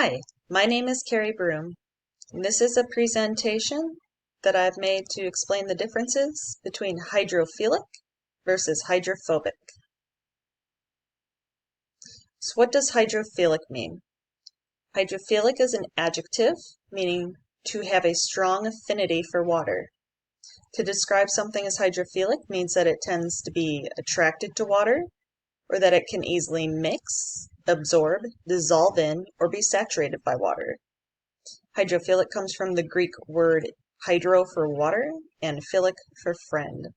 Hi, my name is Carrie Broom, and this is a presentation that I've made to explain the differences between hydrophilic versus hydrophobic. So what does hydrophilic mean? Hydrophilic is an adjective meaning to have a strong affinity for water. To describe something as hydrophilic means that it tends to be attracted to water, or that it can easily mix, absorb, dissolve in, or be saturated by water. Hydrophilic comes from the Greek word hydro for water and philic for friend.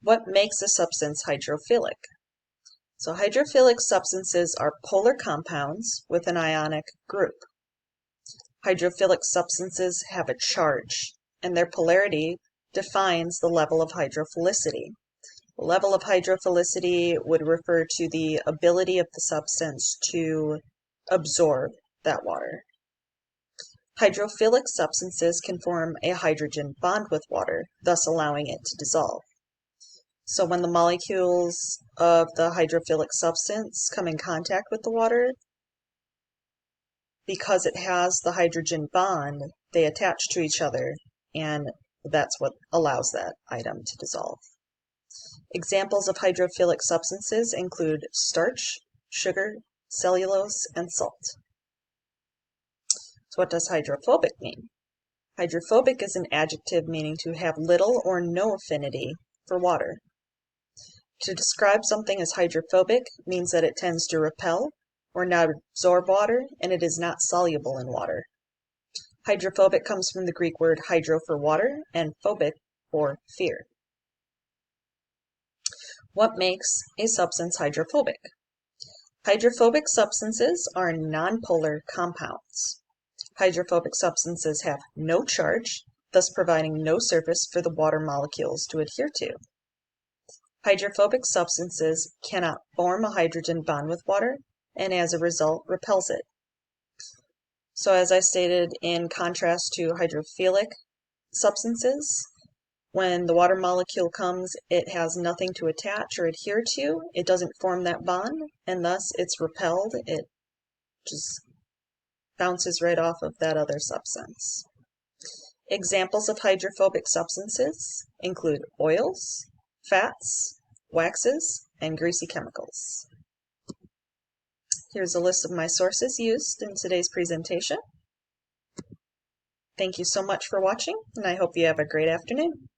What makes a substance hydrophilic? So hydrophilic substances are polar compounds with an ionic group. Hydrophilic substances have a charge, and their polarity defines the level of hydrophilicity. The level of hydrophilicity would refer to the ability of the substance to absorb that water. Hydrophilic substances can form a hydrogen bond with water, thus allowing it to dissolve. So when the molecules of the hydrophilic substance come in contact with the water, because it has the hydrogen bond, they attach to each other, and that's what allows that item to dissolve. Examples of hydrophilic substances include starch, sugar, cellulose, and salt. So what does hydrophobic mean? Hydrophobic is an adjective meaning to have little or no affinity for water. To describe something as hydrophobic means that it tends to repel or not absorb water, and it is not soluble in water. Hydrophobic comes from the Greek word hydro for water and phobic for fear. What makes a substance hydrophobic? Hydrophobic substances are nonpolar compounds. Hydrophobic substances have no charge, thus providing no surface for the water molecules to adhere to. Hydrophobic substances cannot form a hydrogen bond with water, and as a result repels it. So as I stated, in contrast to hydrophilic substances, when the water molecule comes, it has nothing to attach or adhere to. It doesn't form that bond, and thus it's repelled. It just bounces right off of that other substance. Examples of hydrophobic substances include oils, fats, waxes, and greasy chemicals. Here's a list of my sources used in today's presentation. Thank you so much for watching, and I hope you have a great afternoon.